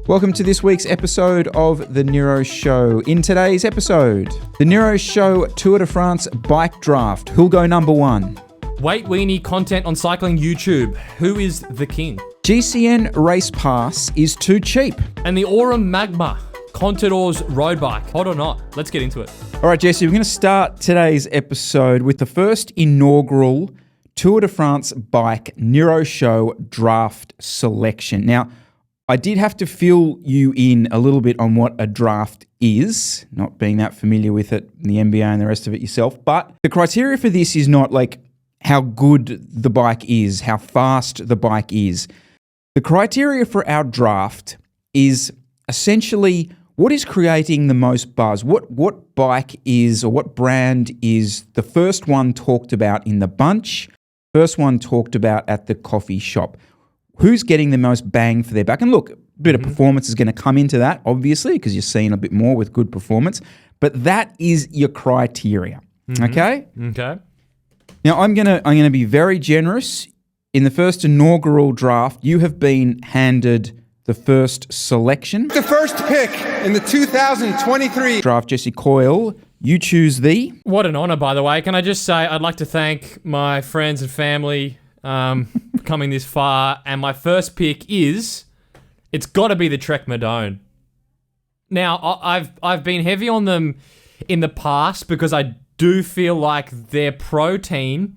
Welcome to this week's episode of the Nero Show. In today's episode, the Nero Show Tour de France bike draft. Who'll go number one? Weight weenie content on cycling YouTube. Who is the king? GCN Race Pass is too cheap. And the Aurum Magma, Contador's road bike. Hot or not? Let's get into it. All right, Jesse, we're going to start today's episode with the first inaugural Tour de France bike Nero Show draft selection. Now, I did have to fill you in a little bit on what a draft is, not being that familiar with it, the NBA and the rest of it yourself. But the criteria for this is not like how good the bike is, how fast the bike is. The criteria for our draft is essentially what is creating the most buzz. What bike is, or what brand is the first one talked about in the bunch, first one talked about at the coffee shop. Who's getting the most bang for their buck? And look, a bit of performance is going to come into that, obviously, because you're seeing a bit more with good performance. But that is your criteria, okay? Okay. Now, I'm gonna be very generous. In the first inaugural draft, you have been handed the first selection. The first pick in the 2023 draft, Jesse Coyle. You choose the... What an honour, by the way. Can I just say I'd like to thank my friends and family coming this far, and my first pick is, it's got to be the Trek Madone. Now, I've been heavy on them in the past because I do feel like their pro team,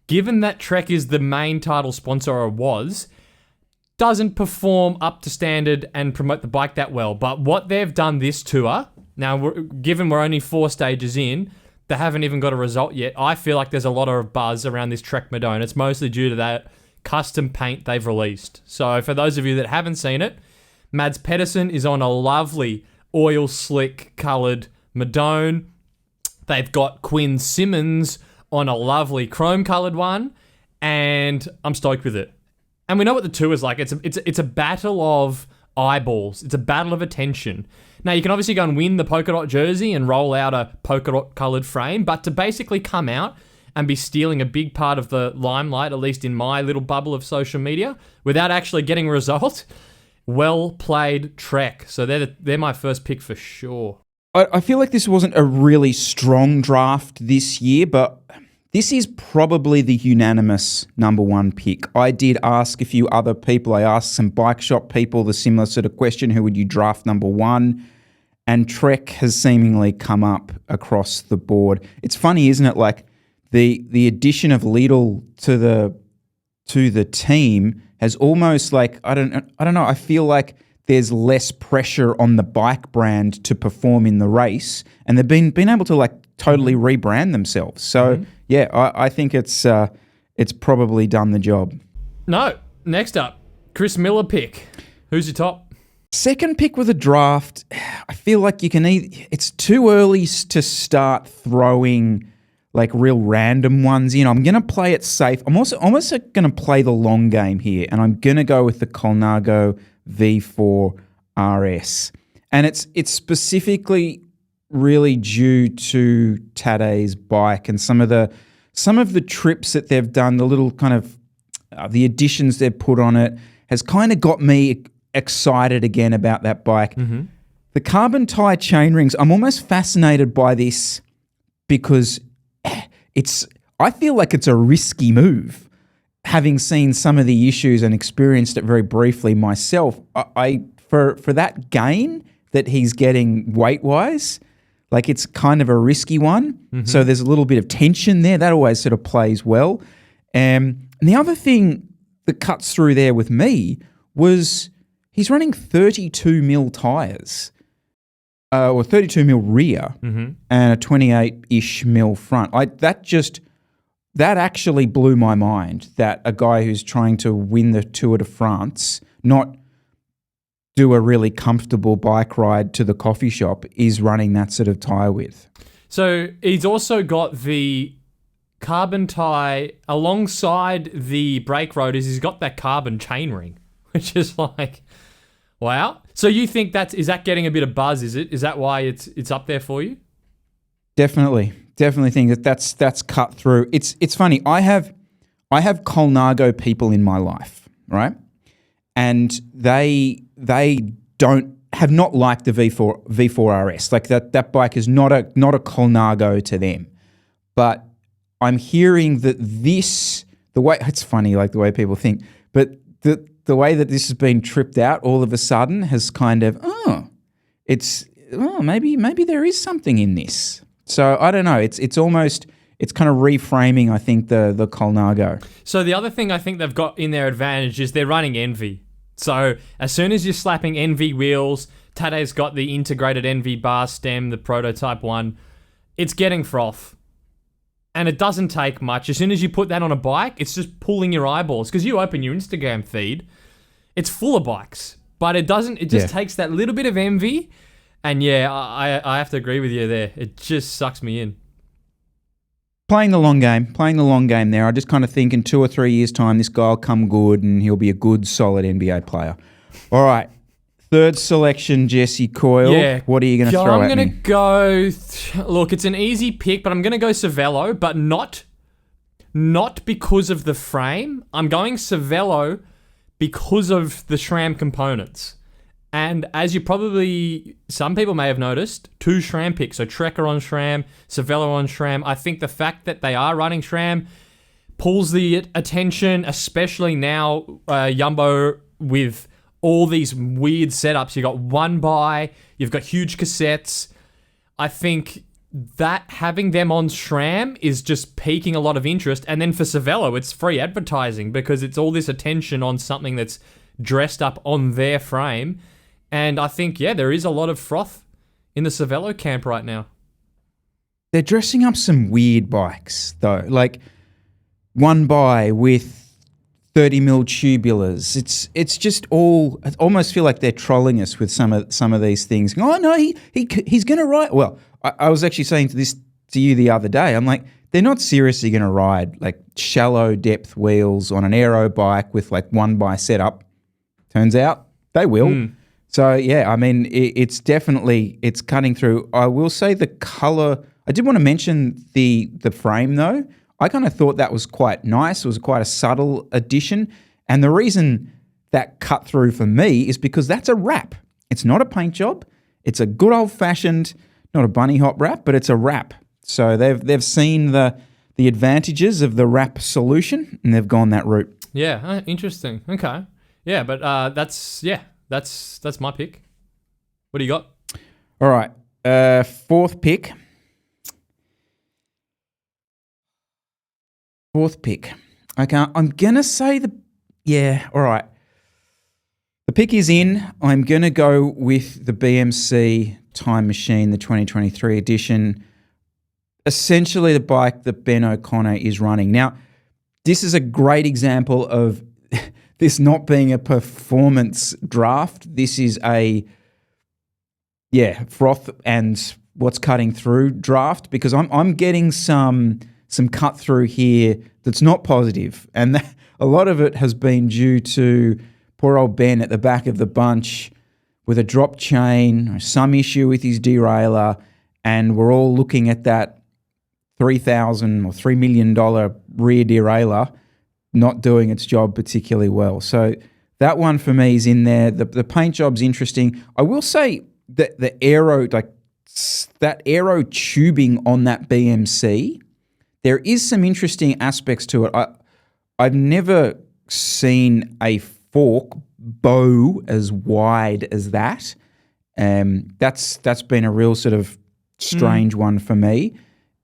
given that Trek is the main title sponsor or was, doesn't perform up to standard and promote the bike that well. But what they've done this tour, now given we're only 4 stages in, they haven't even got a result yet. I feel like there's a lot of buzz around this Trek Madone. It's mostly due to that custom paint they've released. So for those of you that haven't seen it, Mads Pedersen is on a lovely oil slick coloured Madone. They've got Quinn Simmons on a lovely chrome coloured one, and I'm stoked with it. And we know what the tour is like. It's a battle of eyeballs. It's a battle of attention. Now, you can obviously go and win the polka dot jersey and roll out a polka dot coloured frame, but to basically come out and be stealing a big part of the limelight, at least in my little bubble of social media, without actually getting a result, well played, Trek. So they're my first pick for sure. I feel like this wasn't a really strong draft this year, but this is probably the unanimous number one pick. I did ask a few other people. I asked some bike shop people the similar sort of question, who would you draft number one? And Trek has seemingly come up across the board. It's funny, isn't it? Like the addition of Lidl to the team has almost like, I don't know, I feel like there's less pressure on the bike brand to perform in the race, and they've been able to like totally rebrand themselves. So yeah, I think it's probably done the job. No, next up, Chris Miller pick. Who's your top? Second pick with a draft, I feel like it's too early to start throwing like real random ones in. I'm going to play it safe. I'm also going to play the long game here, and I'm going to go with the Colnago V4 RS. And it's specifically really due to Tadej's bike and some of the trips that they've done, the little kind of the additions they've put on it has kind of got me excited again about that bike. The carbon tie chain rings, I'm almost fascinated by this because I feel like it's a risky move. Having seen some of the issues and experienced it very briefly myself, for that gain that he's getting weight-wise, like it's kind of a risky one. So there's a little bit of tension there. That always sort of plays well. And the other thing that cuts through there with me was he's running 32 mil tyres, or 32 mil rear, and a 28-ish mil front. That actually blew my mind, that a guy who's trying to win the Tour de France, not do a really comfortable bike ride to the coffee shop, is running that sort of tyre width. So he's also got the carbon tie alongside the brake rotors. He's got that carbon chain ring, which is like, wow. So you think is that getting a bit of buzz? Is that why it's up there for you? Definitely think that's cut through. It's funny. I have Colnago people in my life, right? And they have not liked the V4 RS. Like that bike is not a Colnago to them. But I'm hearing that the way it's funny, like the way people think, but the way that this has been tripped out all of a sudden has kind of maybe there is something in this. So I don't know. It's kind of reframing, I think, the Colnago. So the other thing I think they've got in their advantage is they're running Envy. So as soon as you're slapping Envy wheels, Tade's got the integrated Envy bar stem, the prototype one, it's getting froth. And it doesn't take much. As soon as you put that on a bike, it's just pulling your eyeballs. Because you open your Instagram feed, it's full of bikes. But it just takes that little bit of envy. And yeah, I have to agree with you there. It just sucks me in. Playing the long game there. I just kind of think in 2 or 3 years' time, this guy will come good and he'll be a good, solid NBA player. All right. Third selection, Jesse Coyle. Yeah. What are you going to throw at me? I'm going to go... Look, it's an easy pick, but I'm going to go Cervelo, but not because of the frame. I'm going Cervelo because of the SRAM components. And as some people may have noticed, 2 SRAM picks. So Trekker on SRAM, Cervelo on SRAM. I think the fact that they are running SRAM pulls the attention, especially now Jumbo with all these weird setups. You've got one buy, you've got huge cassettes. I think that having them on SRAM is just piquing a lot of interest. And then for Cervelo, it's free advertising because it's all this attention on something that's dressed up on their frame. And I think, there is a lot of froth in the Cervelo camp right now. They're dressing up some weird bikes, though. Like one buy with 30mm tubulars. It's just all. I almost feel like they're trolling us with some of these things. Oh no, he's going to ride. Well, I was actually saying to you the other day. I'm like, they're not seriously going to ride like shallow depth wheels on an aero bike with like one buy setup. Turns out they will. So yeah, I mean, it's definitely cutting through. I will say the color. I did want to mention the frame though. I kind of thought that was quite nice. It was quite a subtle addition. And the reason that cut through for me is because that's a wrap. It's not a paint job. It's a good old-fashioned, not a bunny hop wrap, but it's a wrap. So they've seen the advantages of the wrap solution, and they've gone that route. Yeah, interesting. Okay. Yeah, but that's my pick. What do you got? All right. Fourth pick. Okay, I'm going to say all right. The pick is in. I'm going to go with the BMC Time Machine, the 2023 edition. Essentially the bike that Ben O'Connor is running. Now, this is a great example of this not being a performance draft. This is a, froth and what's cutting through draft because I'm getting some cut through here that's not positive. And a lot of it has been due to poor old Ben at the back of the bunch with a drop chain, some issue with his derailleur, and we're all looking at that $3,000 or $3 million rear derailleur not doing its job particularly well. So that one for me is in there. The paint job's interesting. I will say that the aero, like that aero tubing on that BMC, there is some interesting aspects to it. I've never seen a fork bow as wide as that. That's been a real sort of strange one for me.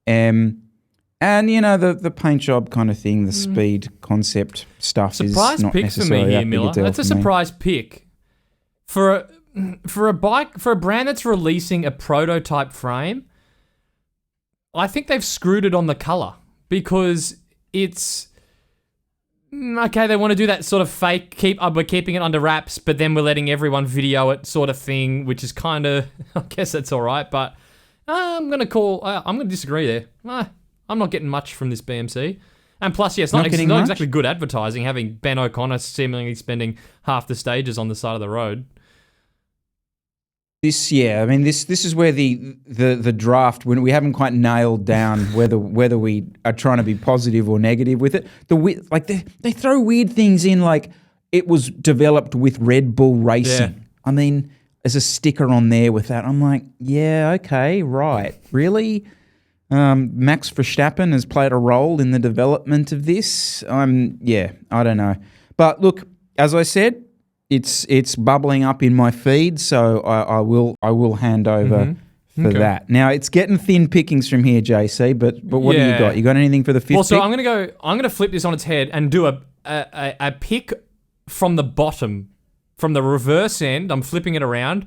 And the paint job kind of thing, the speed concept stuff surprise is not pick necessarily for me here, that big a Miller. deal That's a for me. surprise pick for a bike, for a brand that's releasing a prototype frame. I think they've screwed it on the color because it's okay. They want to do that sort of fake we're keeping it under wraps, but then we're letting everyone video it sort of thing, which is kind of, I guess that's all right. But I'm gonna disagree there. I'm not getting much from this BMC, and plus, it's not exactly good advertising having Ben O'Connor seemingly spending half the stages on the side of the road. This is where the draft, when we haven't quite nailed down whether we are trying to be positive or negative with it. They throw weird things in, like it was developed with Red Bull Racing. Yeah. I mean, as a sticker on there with that. I'm like, yeah, okay, right. Really? Max Verstappen has played a role in the development of this. I don't know. But look, as I said, it's bubbling up in my feed, so I will hand over for that. Now it's getting thin pickings from here, JC. But what do you got? You got anything for the fifth? Well, so pick? I'm gonna flip this on its head and do a pick from the bottom, from the reverse end. I'm flipping it around.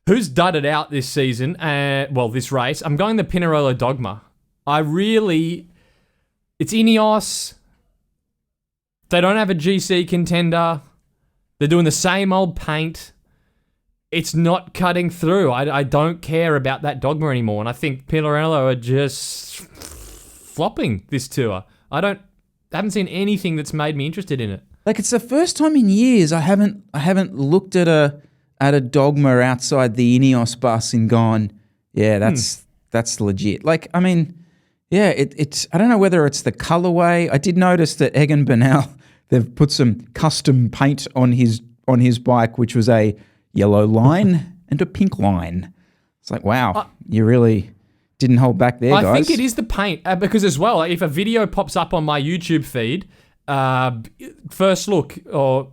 Who's dudded out this season? This race. I'm going the Pinerolo Dogma. It's Ineos. They don't have a GC contender. They're doing the same old paint. It's not cutting through. I don't care about that Dogma anymore. And I think Pinerolo are just flopping this tour. I haven't seen anything that's made me interested in it. Like, it's the first time in years I haven't looked at a Dogma outside the Ineos bus and gone, yeah, that's legit. Like, I mean, yeah, it's I don't know whether it's the colorway. I did notice that Egan Bernal, they've put some custom paint on his bike, which was a yellow line and a pink line. It's like, wow, you really didn't hold back there, guys. I think it is the paint, because as well, if a video pops up on my YouTube feed, first look, or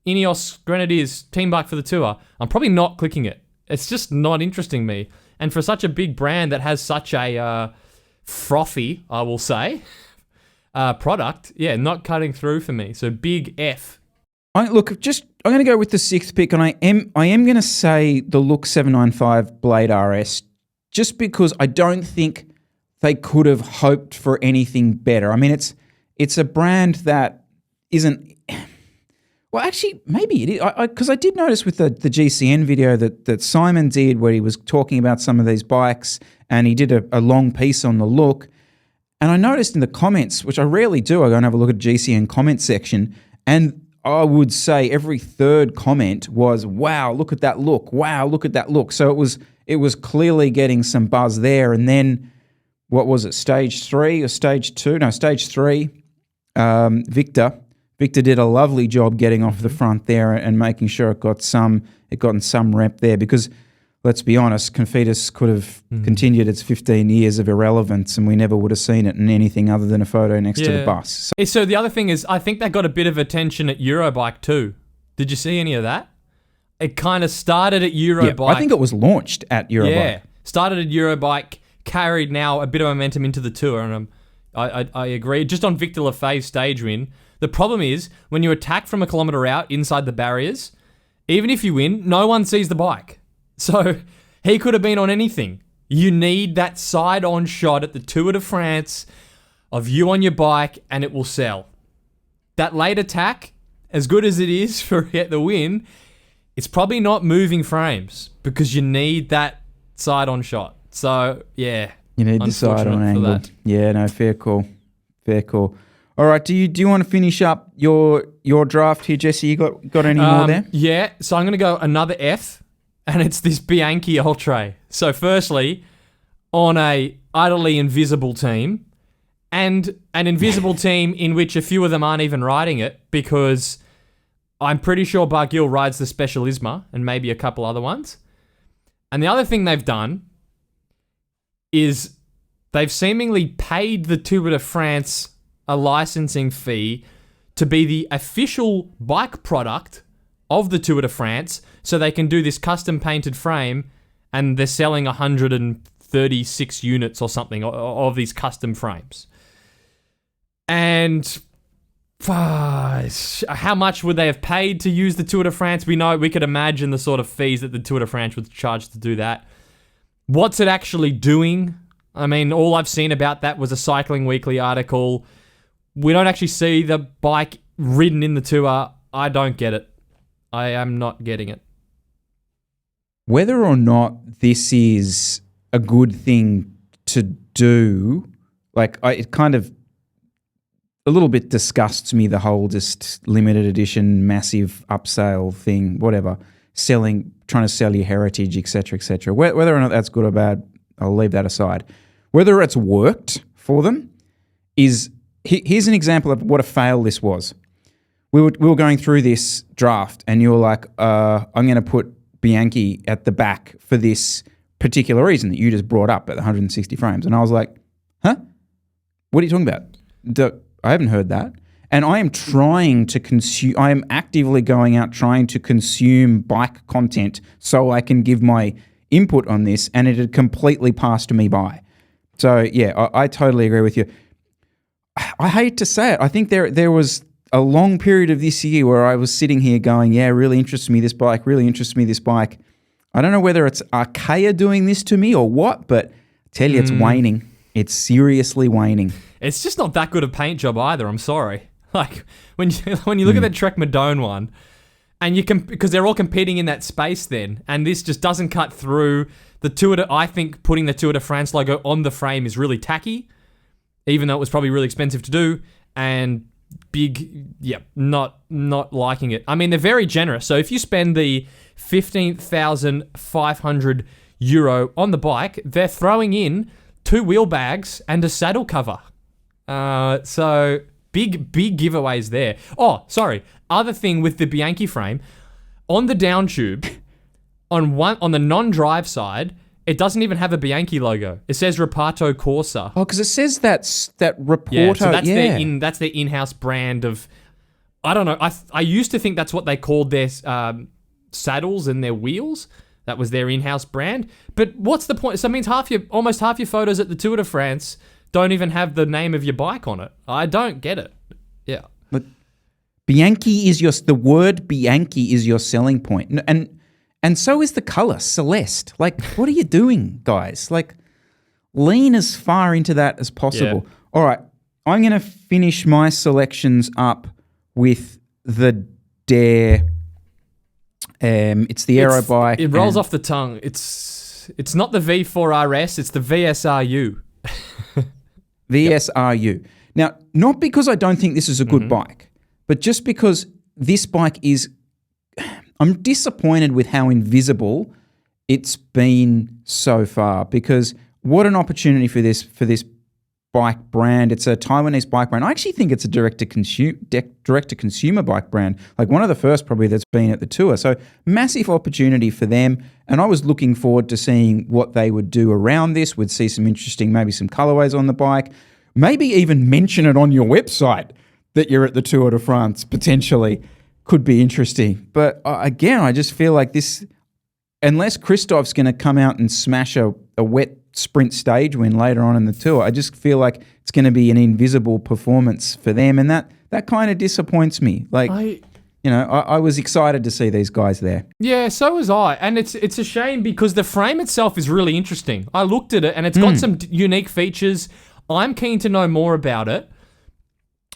Ineos Grenadiers team bike for the tour, I'm probably not clicking it. It's just not interesting me. And for such a big brand that has such a frothy, I will say, product, not cutting through for me. So big F. I'm going to go with the sixth pick, and I am going to say the Look 795 Blade RS, just because I don't think they could have hoped for anything better. I mean, it's a brand that isn't. Well, actually, maybe it is, because I did notice with the GCN video that Simon did, where he was talking about some of these bikes, and he did a long piece on the Look, and I noticed in the comments, which I rarely do, I go and have a look at GCN comment section, and I would say every third comment was, "Wow, look at that Look! Wow, look at that Look!" So it was clearly getting some buzz there, and then what was it? Stage 3 or stage 2? No, stage 3. Victor did a lovely job getting off the front there and making sure it got some rep there, because let's be honest, Confitas could have continued its 15 years of irrelevance and we never would have seen it in anything other than a photo next to the bus. So the other thing is, I think they got a bit of attention at Eurobike too. Did you see any of that? It kind of started at Eurobike. Yeah, I think it was launched at Eurobike. Yeah, started at Eurobike, carried now a bit of momentum into the tour, and I agree. Just on Victor Lefebvre's stage win, the problem is when you attack from a kilometre out inside the barriers, even if you win, no one sees the bike. So he could have been on anything. You need that side-on shot at the Tour de France of you on your bike, and it will sell. That late attack, as good as it is for the win, it's probably not moving frames because you need that side-on shot. So, yeah. You need the side-on angle. Yeah, no, fair call. Fair call. All right, do you want to finish up your draft here, Jesse? You got any more there? Yeah, so I'm going to go another F, and it's this Bianchi Ultra. So firstly, on a utterly invisible team, and an invisible team in which a few of them aren't even riding it, because I'm pretty sure Barguil rides the Specialisma and maybe a couple other ones. And the other thing they've done is they've seemingly paid the Tour de France a licensing fee to be the official bike product of the Tour de France, so they can do this custom painted frame, and they're selling 136 units or something of these custom frames. And how much would they have paid to use the Tour de France? We could imagine the sort of fees that the Tour de France would charge to do that. What's it actually doing? I mean, all I've seen about that was a Cycling Weekly article. We don't actually see the bike ridden in the tour. I don't get it. I am not getting it. Whether or not this is a good thing to do, it kind of a little bit disgusts me, the whole just limited edition, massive upsale thing, whatever, trying to sell your heritage, etc., etc. Whether or not that's good or bad, I'll leave that aside. Whether it's worked for them is... Here's an example of what a fail this was. We were going through this draft, and you were like, I'm going to put Bianchi at the back for this particular reason that you just brought up at 160 frames. And I was like, huh? What are you talking about? I haven't heard that. And I am trying to consume, I am actively going out trying to consume bike content so I can give my input on this, and it had completely passed me by. So yeah, I totally agree with you. I hate to say it. I think there was a long period of this year where I was sitting here going, yeah, really interests me this bike, really interests me this bike. I don't know whether it's Archaea doing this to me or what, but I tell you, it's waning. It's seriously waning. It's just not that good a paint job either, I'm sorry. Like, when you look at the Trek Madone one, and you can, because they're all competing in that space then, and this just doesn't cut through the Tour de, I think putting the Tour de France logo on the frame is really tacky, even though it was probably really expensive to do, and big, not liking it. I mean, they're very generous. So if you spend the 15,500 euro on the bike, they're throwing in 2 wheel bags and a saddle cover. So big giveaways there. Oh, sorry. Other thing with the Bianchi frame, on the down tube, on the non-drive side, it doesn't even have a Bianchi logo. It says Reparto Corsa. Oh, because it says that Reporto. Yeah, so that's their in-house brand of. I don't know. I used to think that's what they called their saddles and their wheels. That was their in-house brand. But what's the point? So it means almost half your photos at the Tour de France don't even have the name of your bike on it. I don't get it. Yeah. But Bianchi is the word Bianchi is your selling point. And so is the color, Celeste. Like, what are you doing, guys? Like, lean as far into that as possible. Yeah. All right, I'm going to finish my selections up with the Dare. It's the aero bike. It rolls off the tongue. It's not the V4 RS, it's the VSRU. VSRU. Now, not because I don't think this is a good bike, but just because this bike is... I'm disappointed with how invisible it's been so far, because what an opportunity for this bike brand. It's a Taiwanese bike brand. I actually think it's a direct-to-consumer bike brand, like one of the first probably that's been at the Tour. So massive opportunity for them, and I was looking forward to seeing what they would do around this. We'd see some interesting, maybe some colorways on the bike, maybe even mention it on your website that you're at the Tour de France, potentially. Could be interesting. But again, I just feel like this, unless Christoph's going to come out and smash a wet sprint stage win later on in the Tour, I just feel like it's going to be an invisible performance for them. And that kind of disappoints me. Like, I was excited to see these guys there. Yeah, so was I. And it's a shame because the frame itself is really interesting. I looked at it and it's got some unique features. I'm keen to know more about it.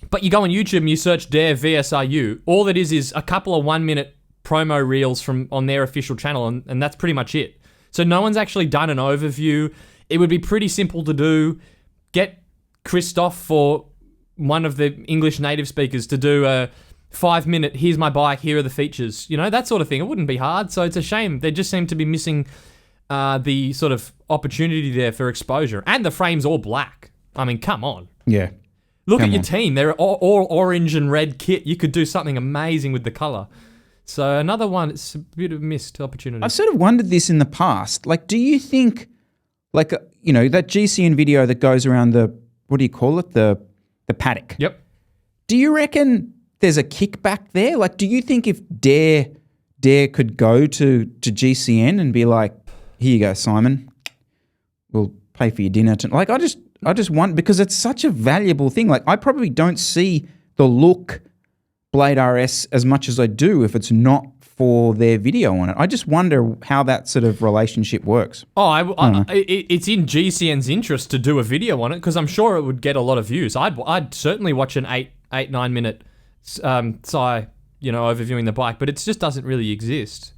But you go on YouTube and you search Dare VSRU, all it is a couple of 1-minute promo reels on their official channel, and that's pretty much it. So no one's actually done an overview. It would be pretty simple to do. Get Christoph for one of the English native speakers to do a 5-minute, here's my bike, here are the features, that sort of thing. It wouldn't be hard, so it's a shame. They just seem to be missing the sort of opportunity there for exposure. And the frame's all black. I mean, come on. Yeah. Look at your team. They're all orange and red kit. You could do something amazing with the color. So another one, it's a bit of a missed opportunity. I've sort of wondered this in the past. Like, do you think, like, that GCN video that goes around the, what do you call it? The paddock. Yep. Do you reckon there's a kickback there? Like, do you think if Dare could go to GCN and be like, here you go, Simon, we'll pay for your dinner. Like, I just want, because it's such a valuable thing. Like, I probably don't see the look Blade RS as much as I do if it's not for their video on it. I just wonder how that sort of relationship works. Oh, it's in GCN's interest to do a video on it because I'm sure it would get a lot of views. I'd certainly watch an 9 minute overviewing the bike, but it just doesn't really exist.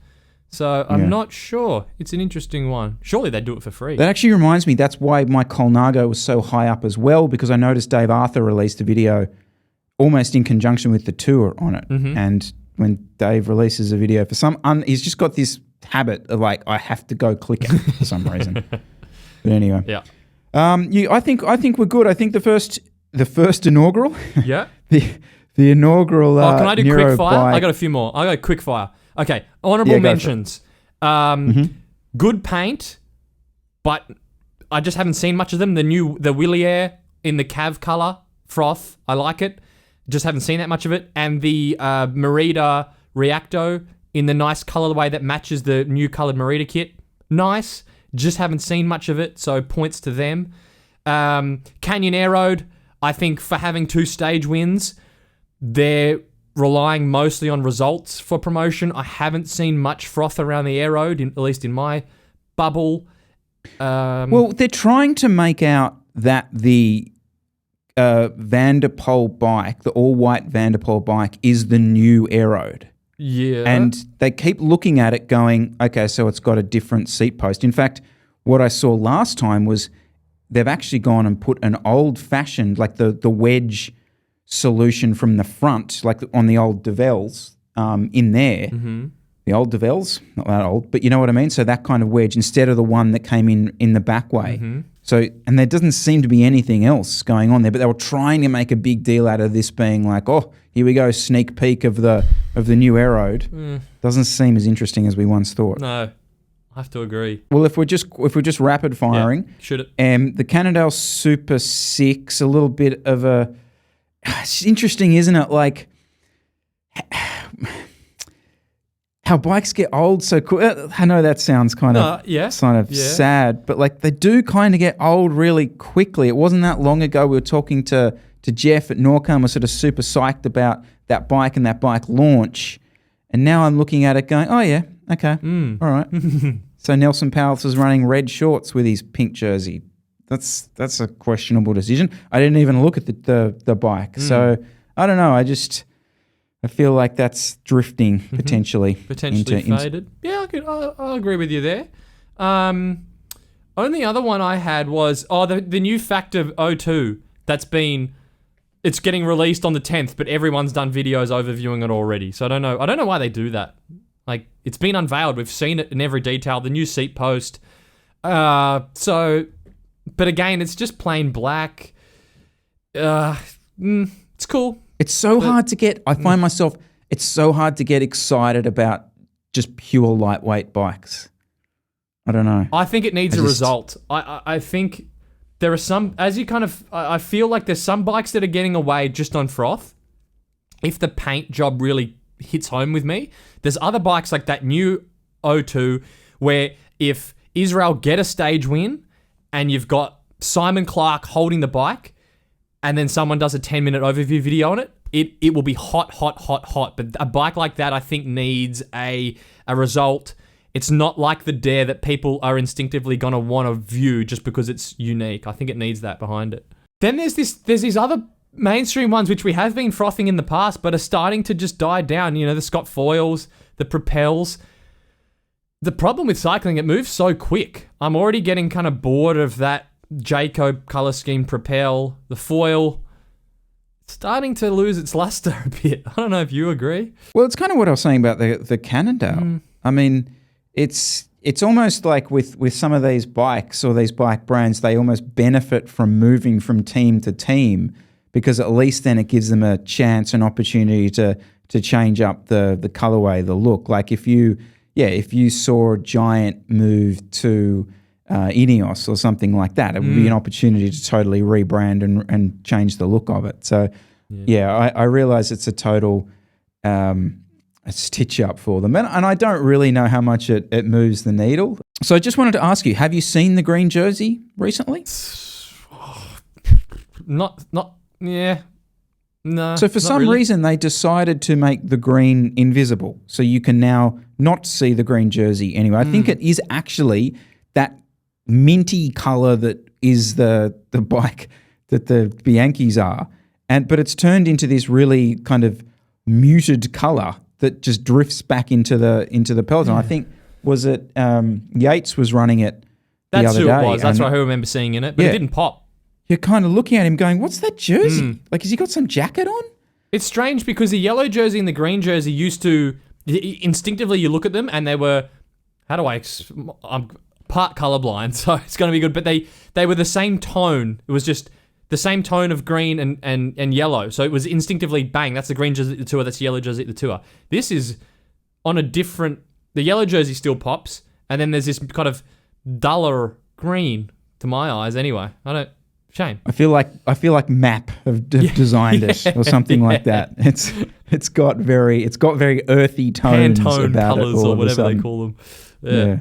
So I'm not sure. It's an interesting one. Surely they'd do it for free. That actually reminds me, that's why my Colnago was so high up as well, because I noticed Dave Arthur released a video almost in conjunction with the Tour on it. Mm-hmm. And when Dave releases a video for he's just got this habit of like, I have to go click it for some reason. But anyway. Yeah. I think we're good. I think the first inaugural. Yeah. the inaugural can I do Nero quick fire? bike. I got a few more. I got quick fire. Okay. Honorable mentions. Good paint, but I just haven't seen much of them. The WEENIES in the Cav color froth, I like it. Just haven't seen that much of it. And the Merida Reacto in the nice colorway that matches the new colored Merida kit. Nice. Just haven't seen much of it, so points to them. Canyon Air Road, I think for having 2 stage wins, they're relying mostly on results for promotion. I haven't seen much froth around the Air Road, at least in my bubble. Well, they're trying to make out that the Vanderpoel bike, the all-white Vanderpoel bike, is the new Air Road. Yeah. And they keep looking at it going, okay, so it's got a different seat post. In fact, what I saw last time was they've actually gone and put an old-fashioned, like the wedge solution from the front, like on the old Devels, in there. Mm-hmm. The old Devels, not that old, but you know what I mean? So that kind of wedge instead of the one that came in the back way. Mm-hmm. So, and there doesn't seem to be anything else going on there, but they were trying to make a big deal out of this being like, oh, here we go, sneak peek of the new Air Road. Doesn't seem as interesting as we once thought. No, I have to agree. Well, if we're just rapid firing, should it? The Cannondale Super 6, a little bit of a. It's interesting, isn't it? Like how bikes get old so quick. I know that sounds kind of sad, but like they do kind of get old really quickly. It wasn't that long ago we were talking to Jeff at Norcom, was sort of super psyched about that bike and that bike launch, and now I'm looking at it going, oh yeah, okay, all right. So Nelson Powles is running red shorts with his pink jersey. That's a questionable decision. I didn't even look at the bike, so I don't know. I feel like that's drifting potentially faded. Yeah, I'll agree with you there. Only other one I had was the new Factor 02 it's getting released on the 10th, but everyone's done videos overviewing it already. So I don't know why they do that. Like, it's been unveiled. We've seen it in every detail. The new seat post. But again, it's just plain black. It's cool. It's so hard to get. I find myself. It's so hard to get excited about just pure lightweight bikes. I don't know. I think it needs a result. I think there are some, as you kind of, I feel like there's some bikes that are getting away just on froth. If the paint job really hits home with me, there's other bikes like that new O2 where if Israel get a stage win and you've got Simon Clark holding the bike and then someone does a 10-minute overview video on it, it will be hot. But a bike like that, I think, needs a result. It's not like the Dare that people are instinctively going to want to view just because it's unique. I think it needs that behind it. Then there's these other mainstream ones which we have been frothing in the past but are starting to just die down. You know, the Scott Foils, the Propels. The problem with cycling, it moves so quick. I'm already getting kind of bored of that Jayco colour scheme Propel. The Foil, it's starting to lose its luster a bit. I don't know if you agree. Well, it's kind of what I was saying about the Cannondale. I mean, it's almost like with some of these bikes or these bike brands, they almost benefit from moving from team to team because at least then it gives them a chance, an opportunity to change up the colorway, the look. Like if you saw Giant move to Ineos or something like that, it would be an opportunity to totally rebrand and change the look of it. So, I realize it's a total a stitch up for them. And I don't really know how much it moves the needle. So I just wanted to ask you, have you seen the green jersey recently? No. So for some reason, they decided to make the green invisible. So you can now not see the green jersey anyway. I think it is actually that minty color that is the bike that the Bianchis are. But it's turned into this really kind of muted color that just drifts back into the peloton. I think, was it Yates was running it the other day. That's who it was. That's what I remember seeing in it. But it didn't pop. You're kind of looking at him going, what's that jersey? Like, has he got some jacket on? It's strange because the yellow jersey and the green jersey used to, instinctively you look at them and they were, I'm part colorblind, so it's going to be good. But they were the same tone. It was just the same tone of green and yellow. So it was instinctively, bang, that's the green jersey at the tour, that's the yellow jersey at the tour. This is on a different the yellow jersey still pops, and then there's this kind of duller green to my eyes. Anyway, shame. I feel like Map have designed it or something like that. It's got very earthy tones Pantone about colours it all or of a whatever they sudden. call them. Yeah.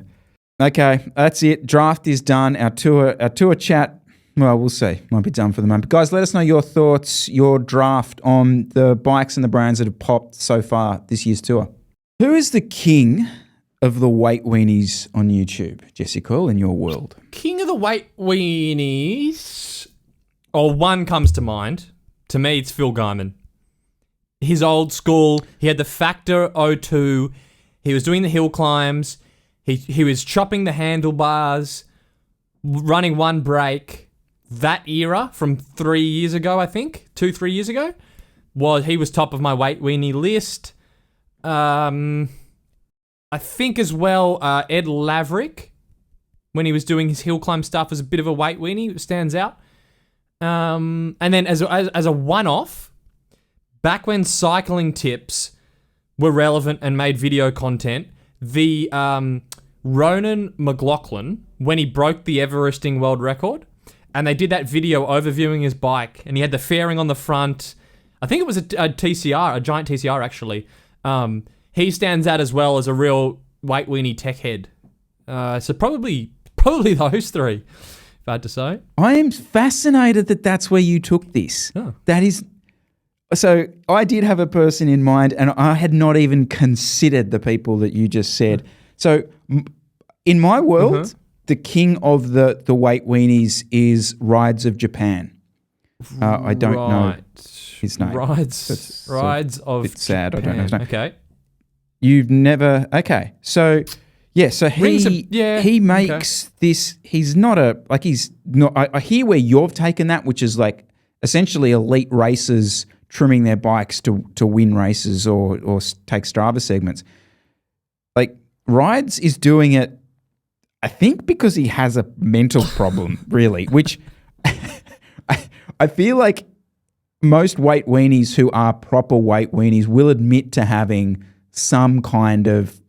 Okay, that's it. Draft is done. Our tour chat. Well, we'll see. Might be done for the moment. But guys, let us know your thoughts, your draft on the bikes and the brands that have popped so far this year's tour. Who is the king of the weight weenies on YouTube, Jesse Coyle, in your world? King of the weight weenies. One comes to mind. To me, it's Phil Gaiman. He's old school. He had the Factor 02. He was doing the hill climbs. He was chopping the handlebars, running one brake. That era from 3 years ago, I think, 2-3 years ago, he was top of my weight weenie list. I think as well, Ed Laverick, when he was doing his hill climb stuff, was a bit of a weight weenie, stands out. And then as a one-off, back when cycling tips were relevant and made video content, the Ronan McLaughlin, when he broke the Everesting world record, and they did that video overviewing his bike, and he had the fairing on the front. I think it was a TCR, a giant TCR actually. He stands out as well as a real weight weenie tech head. So probably those three, if I had to say. I am fascinated that that's where you took this. Oh. That is... So I did have a person in mind, and I had not even considered the people that you just said. So in my world, the king of the weight weenies is Rides of Japan. I don't know his name. Rides of It's sad. Japan. I don't know his name. Okay. You've never... Okay. So, yeah. So he makes this... He's not a... Like he's not... I hear where you've taken that, which is like essentially elite racers trimming their bikes to win races or take Strava segments. Like Rides is doing it, I think, because he has a mental problem, really, which I feel like most weight weenies who are proper weight weenies will admit to having some kind of...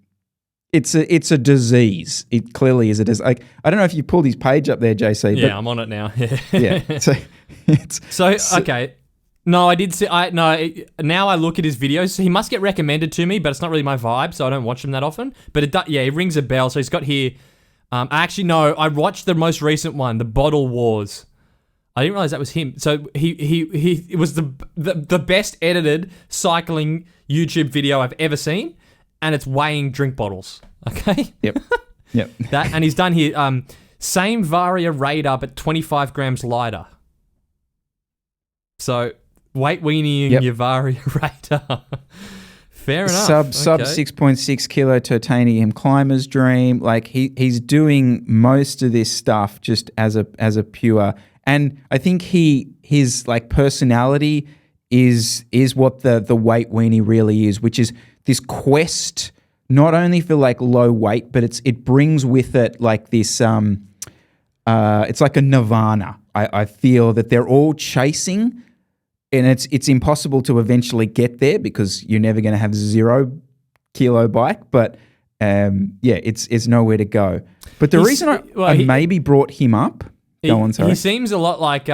It's a disease. It clearly is a disease. Like, I don't know if you pulled his page up there, JC. Yeah, but I'm on it now. Yeah. Okay. No, I did see. Now I look at his videos. So he must get recommended to me, but it's not really my vibe, so I don't watch him that often. But it rings a bell. So he's got here. I watched the most recent one, the Bottle Wars. I didn't realize that was him. So it was the best edited cycling YouTube video I've ever seen, and it's weighing drink bottles. Okay. Yep. And he's done here. Same Varia radar, but 25 grams lighter. So weight weanieing your Varia radar. Fair enough. Sub 6.6 kilo titanium climber's dream. Like he's doing most of this stuff just as a pure. And I think his like personality is what the weight weenie really is, which is this quest not only for like low weight, but it brings with it like this it's like a nirvana. I feel that they're all chasing, and it's impossible to eventually get there because you're never going to have 0 kilo bike. But it's nowhere to go. But the reason I maybe brought him up. Go on, sorry. He seems a lot like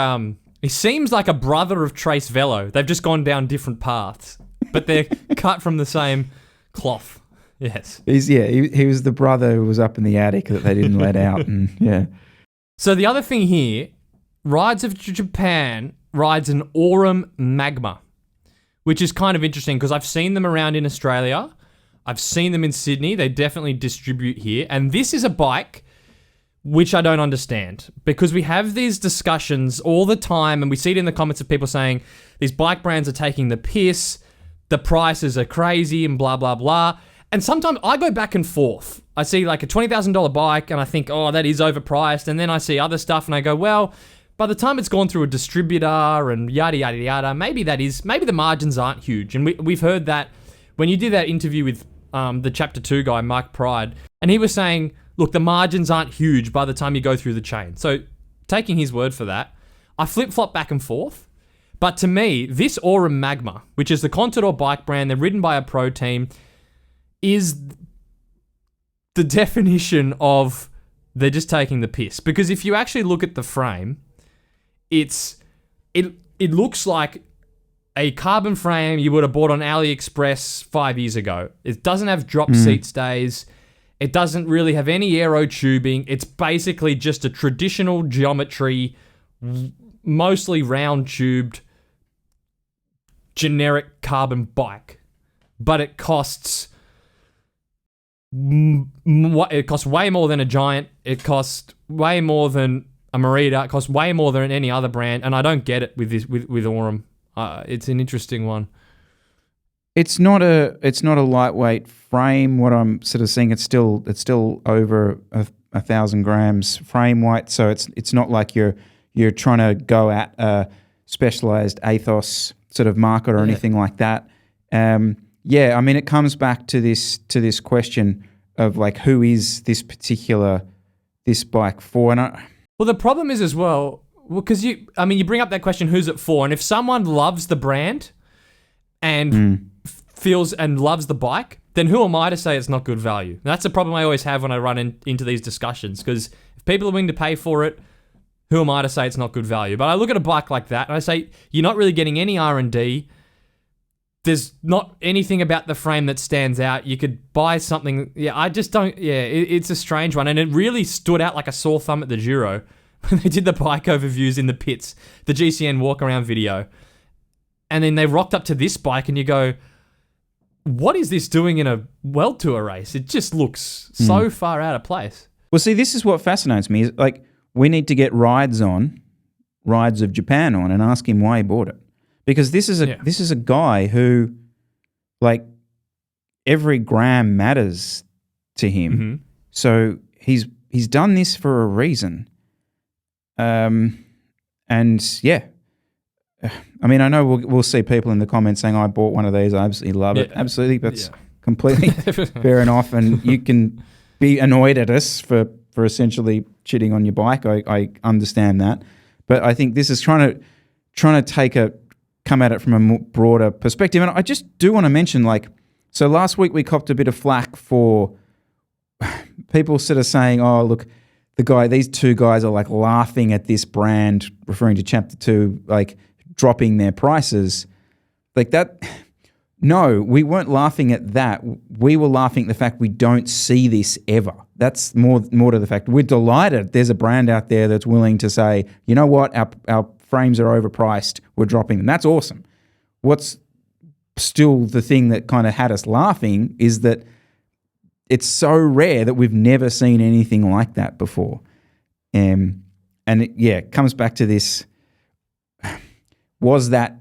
he seems like a brother of Trace Velo. They've just gone down different paths, but they're cut from the same cloth. Yes. He was the brother who was up in the attic that they didn't let out, and yeah. So the other thing here, Rides of Japan rides an Aurum Magma, which is kind of interesting because I've seen them around in Australia. I've seen them in Sydney. They definitely distribute here. And this is a bike which I don't understand because we have these discussions all the time and we see it in the comments of people saying these bike brands are taking the piss, the prices are crazy and blah, blah, blah. And sometimes I go back and forth. I see like a $20,000 bike and I think, oh, that is overpriced. And then I see other stuff and I go, well, by the time it's gone through a distributor and yada, yada, yada, maybe the margins aren't huge. And we've heard that when you did that interview with the Chapter 2 guy, Mike Pride, and he was saying, look, the margins aren't huge by the time you go through the chain. So taking his word for that, I flip-flop back and forth. But to me, this Aurum Magma, which is the Contador bike brand, they're ridden by a pro team, is the definition of they're just taking the piss. Because if you actually look at the frame, it looks like a carbon frame you would have bought on AliExpress 5 years ago. It doesn't have drop seat stays. It doesn't really have any aero tubing. It's basically just a traditional geometry, mostly round tubed, generic carbon bike. But it costs way more than a Giant. It costs way more than a Merida. It costs way more than any other brand. And I don't get it with Aurum. It's an interesting one. It's not a lightweight frame. What I'm sort of seeing, it's still over 1,000 grams frame weight. So it's not like you're trying to go at a specialized Athos sort of market or anything like that. Yeah, I mean, it comes back to this question of like, who is this bike for? And well, the problem is as well, because you bring up that question, who's it for? And if someone loves the brand and feels and loves the bike, then who am I to say it's not good value? And that's the problem I always have when I run into these discussions, because if people are willing to pay for it, who am I to say it's not good value? But I look at a bike like that and I say, you're not really getting any R&D. There's not anything about the frame that stands out. You could buy something. Yeah, I just don't. Yeah, it's a strange one. And it really stood out like a sore thumb at the Giro when they did the bike overviews in the pits, the GCN walk around video. And then they rocked up to this bike and you go, what is this doing in a World Tour race? It just looks so far out of place. Well, see, this is what fascinates me. Is like, we need to get Rides of Japan on and ask him why he bought it. Because this is a guy who, like, every gram matters to him. Mm-hmm. So he's done this for a reason. And yeah, I mean, I know we'll see people in the comments saying, I bought one of these, I absolutely love it. Absolutely, that's completely fair enough. And you can be annoyed at us for essentially shitting on your bike. I understand that. But I think this is trying to come at it from a more broader perspective. And I just do want to mention, like, so last week we copped a bit of flack for people sort of saying, oh, look, these two guys are like laughing at this brand, referring to Chapter 2, like dropping their prices. Like that, no, we weren't laughing at that. We were laughing at the fact we don't see this ever. That's more to the fact. We're delighted there's a brand out there that's willing to say, you know what, our frames are overpriced, we're dropping them. That's awesome. What's still the thing that kind of had us laughing is that it's so rare that we've never seen anything like that before. And it comes back to this. Was that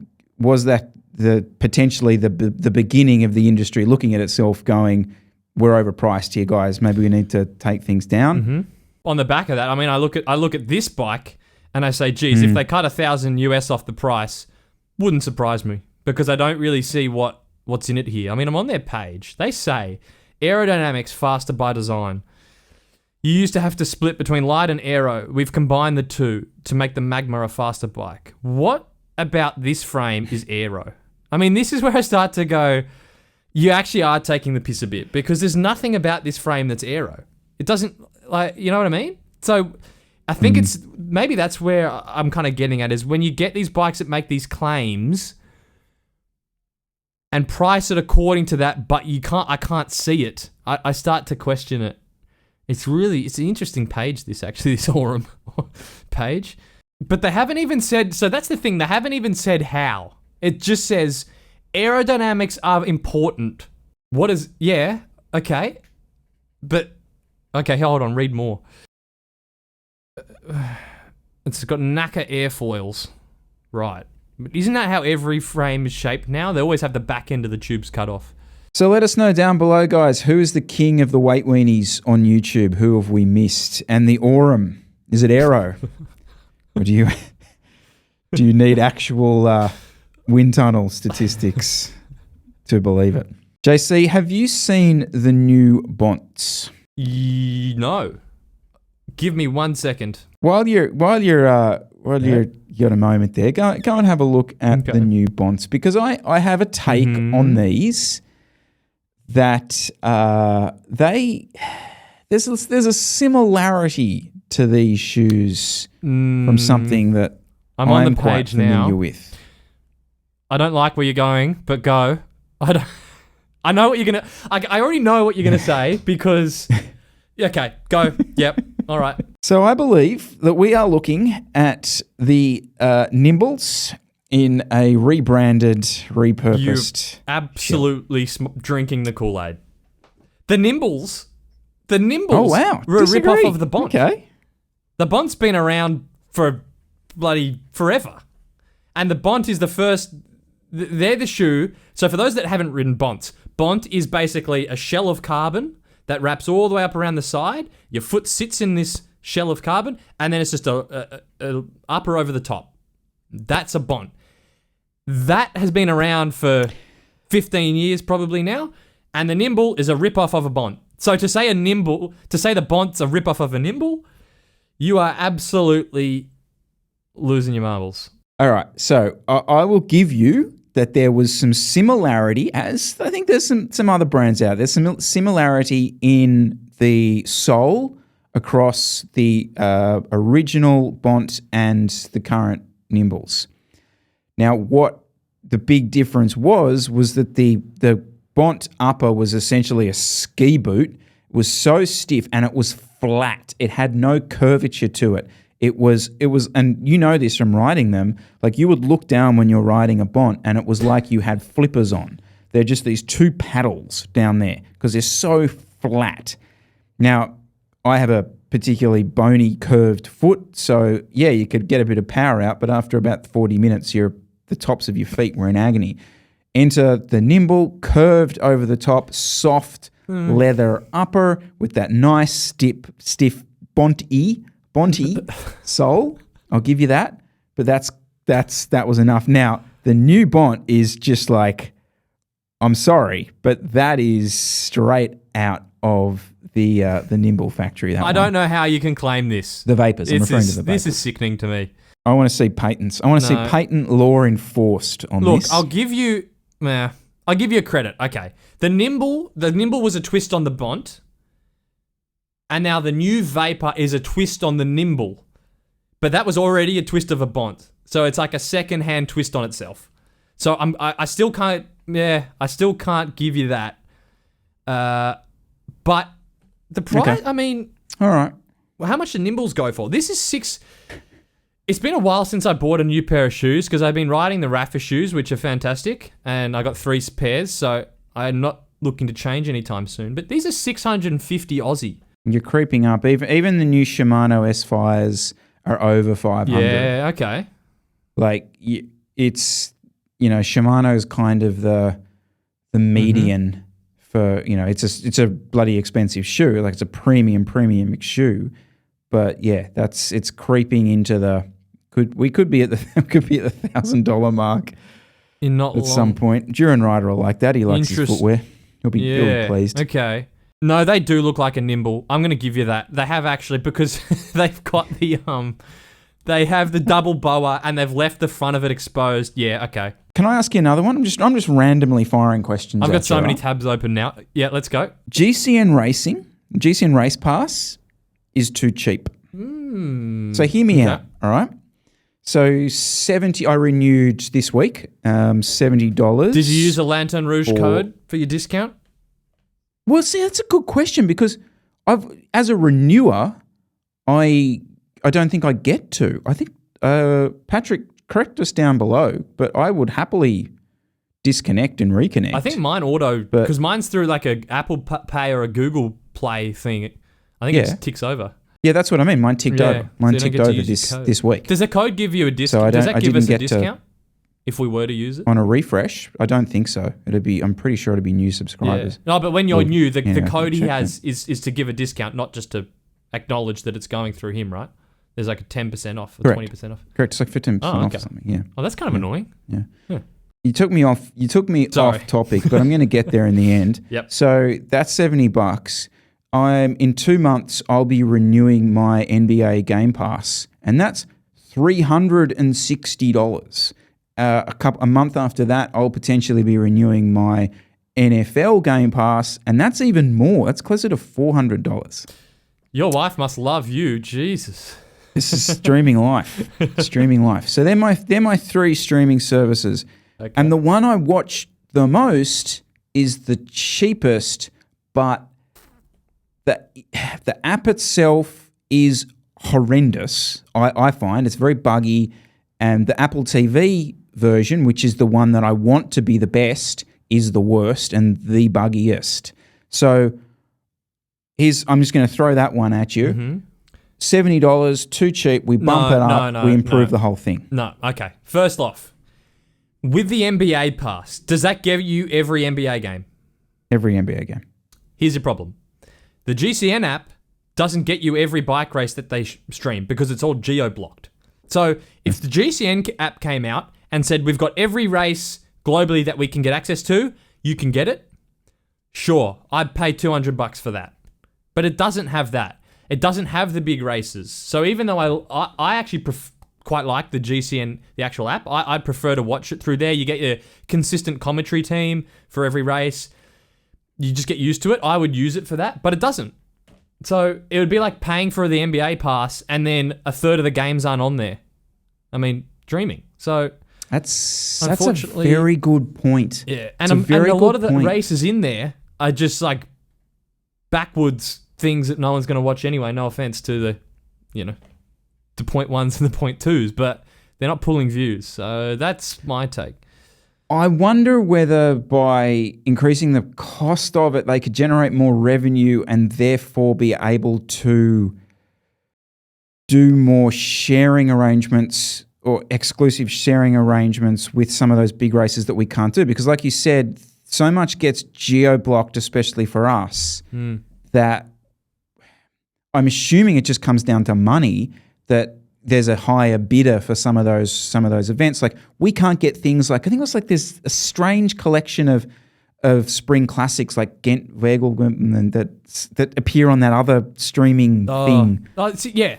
potentially the beginning of the industry looking at itself going, we're overpriced here, guys, maybe we need to take things down? Mm-hmm. On the back of that, I mean, I look at this bike and I say, geez, if they cut $1,000 US off the price, wouldn't surprise me, because I don't really see what's in it here. I mean, I'm on their page. They say aerodynamics faster by design. You used to have to split between light and aero. We've combined the two to make the Magma a faster bike. What about this frame is aero? I mean, this is where I start to go, you actually are taking the piss a bit, because there's nothing about this frame that's aero. It doesn't, like, you know what I mean? So I think it's, maybe that's where I'm kind of getting at, is when you get these bikes that make these claims and price it according to that, but I can't see it. I start to question it. It's an interesting page, this Aurum page. But they haven't even said, so that's the thing, they haven't even said how. It just says aerodynamics are important. What is, yeah, okay. But, okay, hold on, read more. It's got NACA airfoils. Right. But isn't that how every frame is shaped now? They always have the back end of the tubes cut off. So let us know down below, guys, who is the king of the weight weenies on YouTube? Who have we missed? And the Aurum, is it aero? Or do you need actual wind tunnel statistics to believe it? JC, have you seen the new BONTs? No. Give me 1 second. While you got a moment there, go and have a look at the new BONTs, because I have a take on these that there's a similarity to these shoes from something that I'm on the quite page familiar now. with. I don't like where you're going, but go. I know what you're gonna. I already know what you're gonna say because. Okay, go. Yep. All right. So I believe that we are looking at the Nimbles in a rebranded, repurposed. You're absolutely drinking the Kool-Aid. The Nimbles. Oh wow! Were a Disagree. rip-off of the BONT. Okay. The BONT's been around for bloody forever. And the BONT is the first... They're the shoe... So for those that haven't ridden BONTs, BONT is basically a shell of carbon that wraps all the way up around the side. Your foot sits in this shell of carbon, and then it's just a upper over the top. That's a BONT. That has been around for 15 years probably now, and the Nimble is a rip-off of a BONT. So to say the BONT's a rip-off of a Nimble, you are absolutely losing your marbles. All right. So I will give you that there was some similarity, as I think there's some other brands out. There's some similarity in the sole across the original BONT and the current Nimbles. Now, what the big difference was that the BONT upper was essentially a ski boot. It was so stiff and it was flat. It had no curvature to it. It was, and you know this from riding them, like you would look down when you're riding a BONT and it was like you had flippers on. They're just these two paddles down there because they're so flat. Now, I have a particularly bony, curved foot, so yeah, you could get a bit of power out, but after about 40 minutes, the tops of your feet were in agony. Enter the Nimble, curved over the top, soft leather upper with that nice stiff Bonty sole. I'll give you that, but that was enough. Now the new BONT is just like, I'm sorry, but that is straight out of the Nimble factory. I don't know how you can claim this. The vapors. I'm referring to the vapors. This is sickening to me. I want to see patents. I want to see patent law enforced on this. Look, I'll give you credit. Okay. The Nimble was a twist on the BONT, and now the new Vapor is a twist on the Nimble. But that was already a twist of a BONT. So it's like a second-hand twist on itself. So I still can't give you that. But the price, Okay. I mean, All right. well, how much do Nimbles go for? This is $6. It's been a while since I bought a new pair of shoes because I've been riding the Rafa shoes, which are fantastic, and I got 3 pairs, so I'm not looking to change anytime soon. But these are 650 Aussie. You're creeping up. Even the new Shimano S-Fires are over 500. Yeah, okay. Like, it's, Shimano's kind of the median for, it's a bloody expensive shoe. Like, it's a premium shoe. But yeah, it's creeping into we could be at the $1,000 mark In not at long. some point. Duran Rider will like that. He likes his footwear. He'll be pleased. Okay. No, they do look like a Nimble. I'm going to give you that. They have actually, because they've got they have the double boa and they've left the front of it exposed. Yeah, okay. Can I ask you another one? I'm just randomly firing questions. I've got so many right? tabs open now. Yeah, let's go. GCN Race Pass is too cheap. So hear me out, all right? So 70, I renewed this week, $70. Did you use a Lanterne Rouge code for your discount? Well, see, that's a good question because as a renewer, I don't think I get to. I think Patrick, correct us down below, but I would happily disconnect and reconnect. I think mine because mine's through like a Apple Pay or a Google Play thing. I think it ticks over. Yeah, that's what I mean. Mine ticked over. Mine ticked over this week. Does the code give you a discount? Does that give us a discount if we were to use it? On a refresh? I don't think so. I'm pretty sure it'll be new subscribers. Yeah. No, but when you're new, the code he has is to give a discount, not just to acknowledge that it's going through him, right? There's like a 10% off or 20% off. Correct. It's like 15% off or something. Yeah. Oh, that's kind of annoying. Yeah. You took me off topic, but I'm going to get there in the end. Yep. So that's $70. In 2 months, I'll be renewing my NBA Game Pass, and that's $360. A month after that, I'll potentially be renewing my NFL Game Pass, and that's even more. That's closer to $400. Your wife must love you, Jesus. This is streaming life. Streaming life. So they're my 3 streaming services. Okay. And the one I watch the most is the cheapest, but the app itself is horrendous. I find it's very buggy, and the Apple TV version, which is the one that I want to be the best, is the worst and the buggiest. So I'm just going to throw that one at you. Mm-hmm. $70, too cheap. We bump it up. We improve the whole thing. No, okay. First off, with the NBA pass, does that give you every NBA game? Every NBA game. Here's your problem. The GCN app doesn't get you every bike race that they stream because it's all geo-blocked. So if the GCN app came out and said, we've got every race globally that we can get access to, you can get it, sure, I'd pay $200 for that. But it doesn't have that. It doesn't have the big races. So even though I actually quite like the GCN, the actual app, I'd prefer to watch it through there. You get your consistent commentary team for every race. You just get used to it. I would use it for that, but it doesn't. So it would be like paying for the NBA pass and then a third of the games aren't on there. I mean, dreaming. So that's a very good point. Yeah, and a lot of the races in there are just like backwards things that no one's going to watch anyway. No offense to the, the point ones and the point twos, but they're not pulling views. So that's my take. I wonder whether by increasing the cost of it, they could generate more revenue and therefore be able to do more sharing arrangements or exclusive sharing arrangements with some of those big races that we can't do. Because like you said, so much gets geo-blocked, especially for us, that I'm assuming it just comes down to money, that there's a higher bidder for some of those events. Like we can't get things like, I think it was like there's a strange collection of spring classics like Gent Wegelgem that appear on that other streaming thing.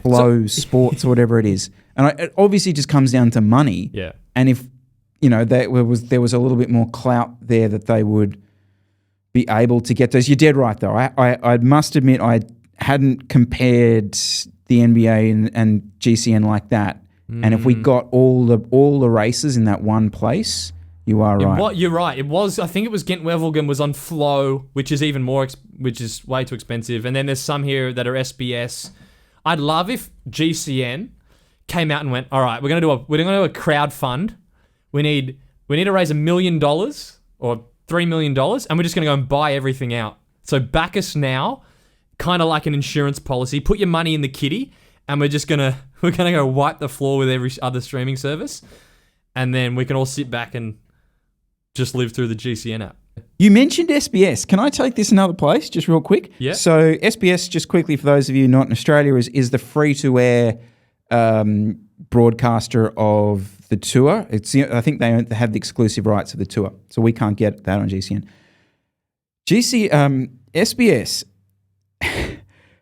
Flow Sports or whatever it is. And it obviously just comes down to money. Yeah. And if there was a little bit more clout there that they would be able to get those. You're dead right though. I must admit I hadn't compared the NBA and GCN like that. And if we got all the races in that one place, you are right. You're right. I think it was Gent Wevelgem was on Flow, which is even more, which is way too expensive. And then there's some here that are SBS. I'd love if GCN came out and went, all right, we're gonna do a crowd fund. We need to raise $1 million or $3 million, and we're just gonna go and buy everything out. So back us now. Kind of like an insurance policy. Put your money in the kitty, and we're gonna go wipe the floor with every other streaming service, and then we can all sit back and just live through the GCN app. You mentioned SBS. Can I take this another place, just real quick? Yeah. So SBS, just quickly for those of you not in Australia, is the free-to-air broadcaster of the tour. I think they have the exclusive rights of the tour, so we can't get that on GCN. SBS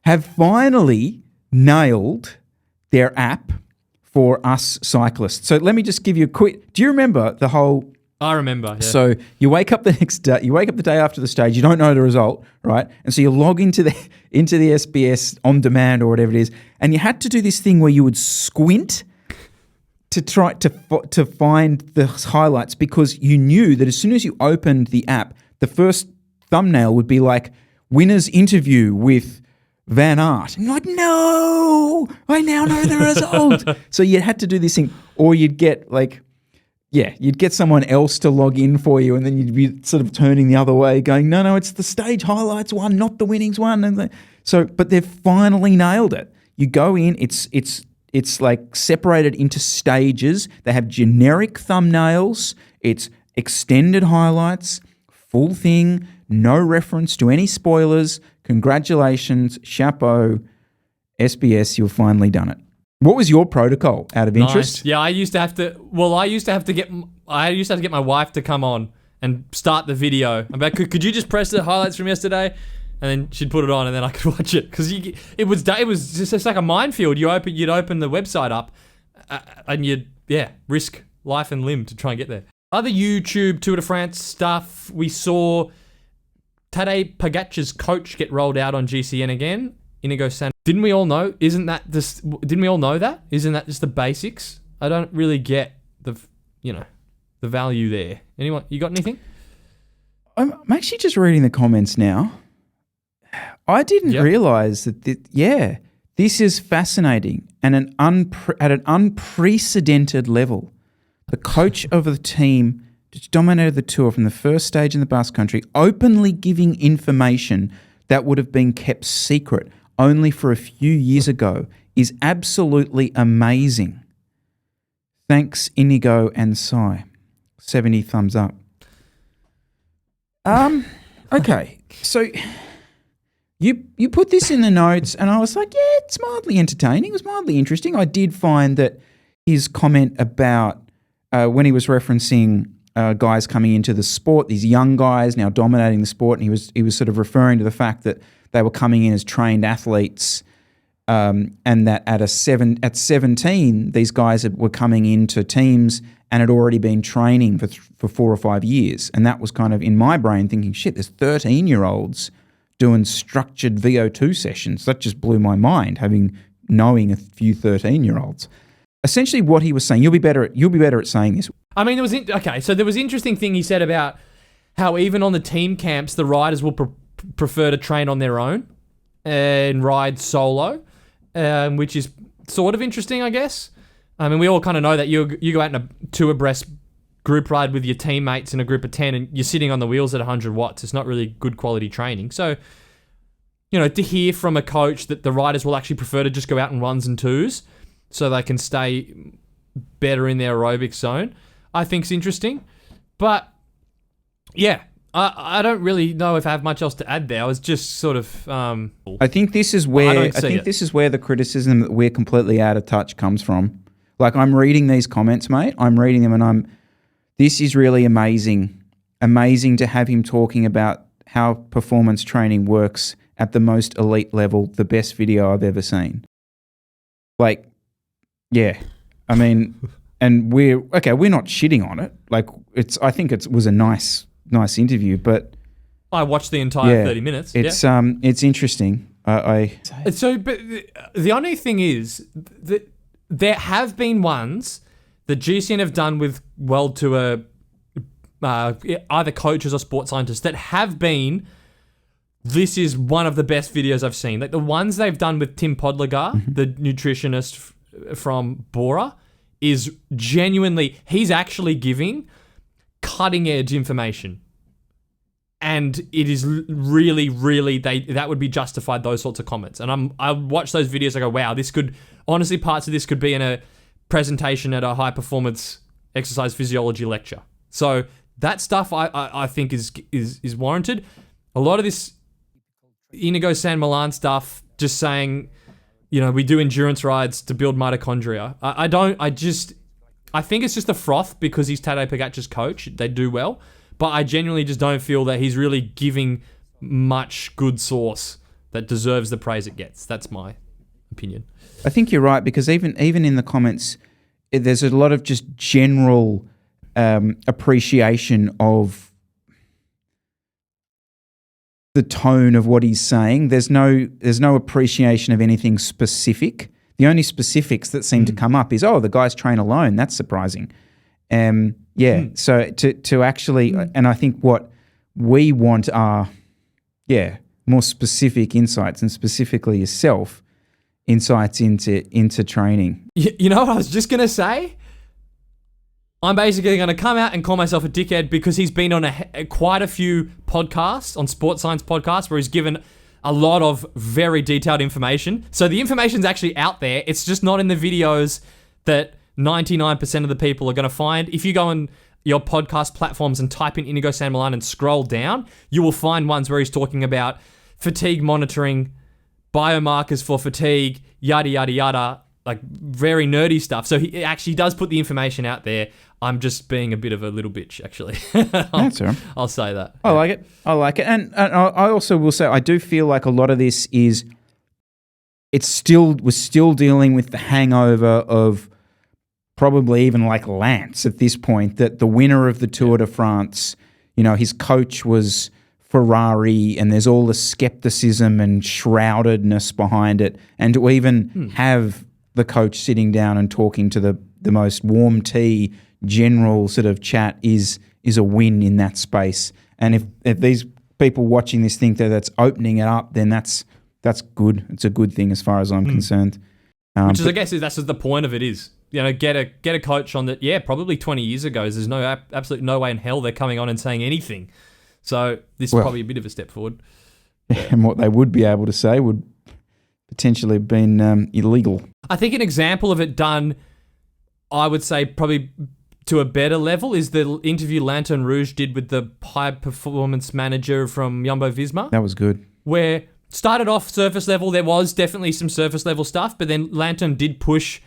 have finally nailed their app for us cyclists. So let me just give you a quick... Do you remember the whole... I remember, yeah. So you wake up the next day, you wake up the day after the stage, you don't know the result, right? And so you log into the SBS on demand or whatever it is, and you had to do this thing where you would squint to try to find the highlights, because you knew that as soon as you opened the app, the first thumbnail would be like, winner's interview with Van Aert. And you're like, no, I now know the result. So you had to do this thing, or you'd get you'd get someone else to log in for you, and then you'd be sort of turning the other way going, no, it's the stage highlights one, not the winnings one. And but they've finally nailed it. You go in, it's like separated into stages. They have generic thumbnails. It's extended highlights, full thing, no reference to any spoilers. Congratulations, chapeau, SBS, you've finally done it. What was your protocol out of interest? Nice. Yeah, I used to have to get my wife to come on and start the video. I'm like, could you just press the highlights from yesterday? And then she'd put it on, and then I could watch it, because it was just like a minefield. You'd open the website up, and you'd risk life and limb to try and get there. Other YouTube Tour de France stuff we saw. Tadej Pogacar's coach get rolled out on GCN again? Inigo San. Didn't we all know? Didn't we all know that? Isn't that just the basics? I don't really get the value there. Anyone, you got anything? I'm actually just reading the comments now. I didn't realize that. This is fascinating and at an unprecedented level. The coach of the team which dominated the tour from the first stage in the Basque Country, openly giving information that would have been kept secret only for a few years ago, is absolutely amazing. Thanks, Inigo and Sai. 70 thumbs up. Okay, so you put this in the notes, and I was like, yeah, it's mildly entertaining. It was mildly interesting. I did find that his comment about when he was referencing guys coming into the sport, these young guys now dominating the sport, and he was sort of referring to the fact that they were coming in as trained athletes, and that at 17, these guys were coming into teams and had already been training for 4 or 5 years. And that was kind of in my brain thinking, shit, there's 13-year-olds doing structured VO2 sessions. That just blew my mind, knowing a few 13-year-olds. Essentially what he was saying, you'll be better at saying this. I mean, there was interesting thing he said about how even on the team camps, the riders will prefer to train on their own and ride solo, which is sort of interesting, I guess. I mean, we all kind of know that you go out in a 2 abreast group ride with your teammates in a group of 10 and you're sitting on the wheels at 100 watts. It's not really good quality training. So, to hear from a coach that the riders will actually prefer to just go out in 1s and 2s so they can stay better in their aerobic zone, I think is interesting. But, yeah, I don't really know if I have much else to add there. I was just sort of... I think this is where this is where the criticism that we're completely out of touch comes from. Like, I'm reading these comments, mate. I'm reading them and this is really amazing. Amazing to have him talking about how performance training works at the most elite level, the best video I've ever seen. Like, yeah. I mean, and we're not shitting on it. Like, I think it was a nice interview, but I watched the entire 30 minutes. It's interesting. But the only thing is that there have been ones that GCN have done with World Tour, either coaches or sports scientists, that have been, this is one of the best videos I've seen. Like the ones they've done with Tim Podlegar, the nutritionist from Bora, is genuinely, he's actually giving cutting edge information. And it is really, really, that would be justified, those sorts of comments. And I watch those videos, I go, wow, this could, honestly, parts of this could be in a presentation at a high performance exercise physiology lecture. So that stuff I think is warranted. A lot of this Inigo San Millan stuff, just saying, we do endurance rides to build mitochondria. I think it's just a froth because he's Tadej Pogacar's coach. They do well. But I genuinely just don't feel that he's really giving much good source that deserves the praise it gets. That's my opinion. I think you're right, because even in the comments, there's a lot of just general appreciation of the tone of what he's saying. There's no appreciation of anything specific. The only specifics that seem to come up is, the guys train alone. That's surprising. So to actually, and I think what we want are, more specific insights, and specifically yourself, insights into training. You know what I was just going to say? I'm basically going to come out and call myself a dickhead because he's been on quite a few podcasts, on sports science podcasts, where he's given a lot of very detailed information. So the information's actually out there. It's just not in the videos that 99% of the people are going to find. If you go on your podcast platforms and type in Inigo San Millan and scroll down, you will find ones where he's talking about fatigue monitoring, biomarkers for fatigue, yada, yada, yada, like very nerdy stuff. So he actually does put the information out there. I'm just being a bit of a little bitch, actually. That's all right. I'll say that. I like it. And I also will say, I do feel like a lot of this is, we're still dealing with the hangover of probably even like Lance at this point, that the winner of the Tour de France, his coach was Ferrari and there's all the skepticism and shroudedness behind it, and to even have the coach sitting down and talking to the most warm tea general sort of chat is a win in that space. And if these people watching this think that that's opening it up, then that's good. It's a good thing as far as I'm concerned. Which is, I guess, that's what the point of it is. You know, get a coach on that. Yeah, probably 20 years ago, there's absolutely no way in hell they're coming on and saying anything. So this is probably a bit of a step forward. And what they would be able to say would potentially have been illegal. I think an example of it done, I would say probably to a better level, is the interview Lantern Rouge did with the high performance manager from Jumbo Visma. That was good. Where started off surface level, there was definitely some surface level stuff, but then Lantern did push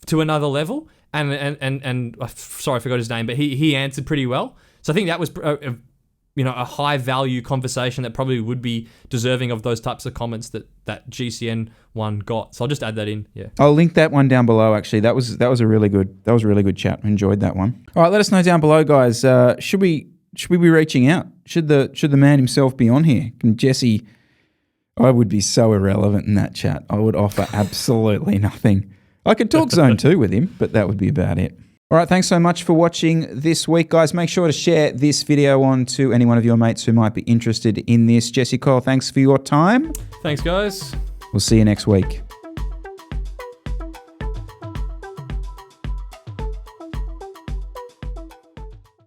to another level, and sorry, I forgot his name, but he answered pretty well. So I think that was a high value conversation that probably would be deserving of those types of comments that GCN one got. So I'll just add that in. Yeah, I'll link that one down below. Actually, that was a really good chat. I enjoyed that one. All right, let us know down below, guys. Should we be reaching out? Should the man himself be on here? Can Jesse? I would be so irrelevant in that chat. I would offer absolutely nothing. I could talk Zone 2 with him, but that would be about it. All right, thanks so much for watching this week, guys. Make sure to share this video on to any one of your mates who might be interested in this. Jesse Cole, thanks for your time. Thanks, guys. We'll see you next week.